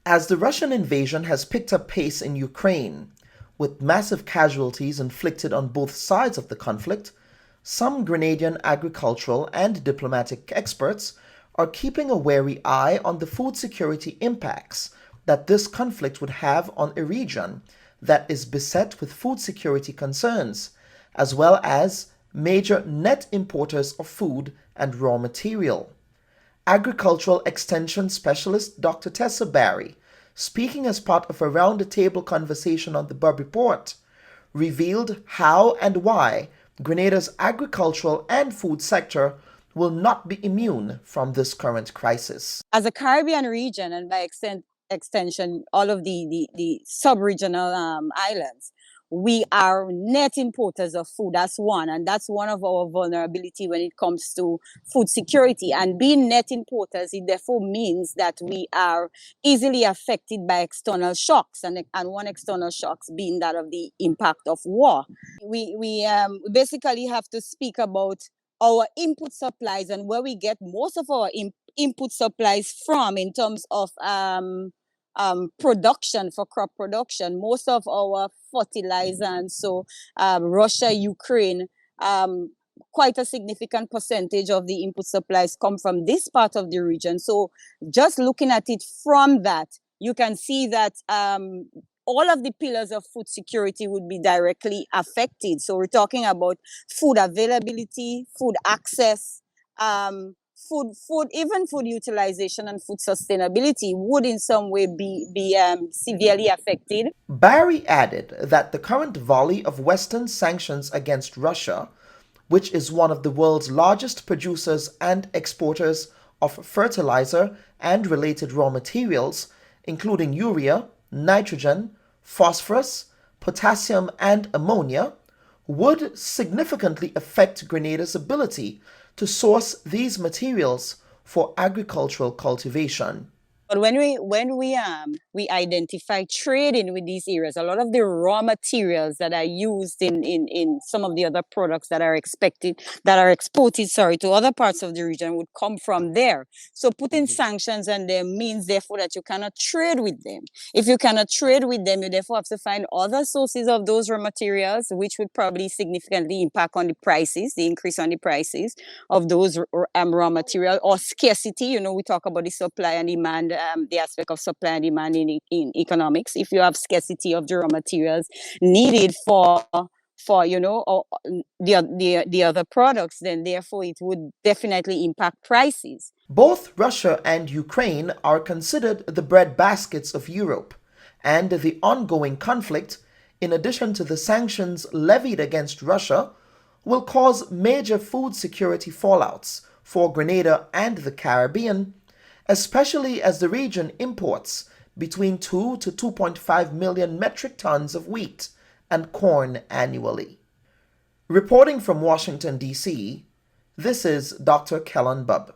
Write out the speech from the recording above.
As the Russian invasion has picked up pace in Ukraine, with massive casualties inflicted on both sides of the conflict, some Grenadian agricultural and diplomatic experts are keeping a wary eye on the food security impacts that this conflict would have on a region that is beset with food security concerns, as well as major net importers of food and raw material. Agricultural Extension Specialist Dr. Tessa Barry, speaking as part of a round-the-table conversation on the Bub Report, revealed how and why Grenada's agricultural and food sector will not be immune from this current crisis. As a Caribbean region, and by extension, all of the sub-regional islands, we are net importers of food. That's one, and that's one of our vulnerability when it comes to food security. And being net importers, it therefore means that we are easily affected by external shocks, and one external shocks being that of the impact of war. We basically have to speak about our input supplies and where we get most of our input supplies from in terms of production, for crop production. Most of our fertilizer, and so Russia, Ukraine, quite a significant percentage of the input supplies come from this part of the region. So just looking at it from that, you can see that all of the pillars of food security would be directly affected. So we're talking about food availability, food access, even food utilization and food sustainability would in some way be severely affected. Barry added that the current volley of Western sanctions against Russia, which is one of the world's largest producers and exporters of fertilizer and related raw materials, including urea, nitrogen, phosphorus, potassium, and ammonia, would significantly affect Grenada's ability to source these materials for agricultural cultivation. But when we identify trading with these areas, a lot of the raw materials that are used in some of the other products that are exported to other parts of the region would come from there. So putting sanctions on them means therefore that you cannot trade with them. If you cannot trade with them, you therefore have to find other sources of those raw materials, which would probably significantly impact on the prices, the increase on the prices of those raw material, or scarcity. You know, we talk about the supply and demand, the aspect of supply and demand in economics. If you have scarcity of the raw materials needed for the other products, then therefore it would definitely impact prices. Both Russia and Ukraine are considered the breadbaskets of Europe, and the ongoing conflict, in addition to the sanctions levied against Russia, will cause major food security fallouts for Grenada and the Caribbean, especially as the region imports between 2 to 2.5 million metric tons of wheat and corn annually. Reporting from Washington, D.C., this is Dr. Kellen Bubb.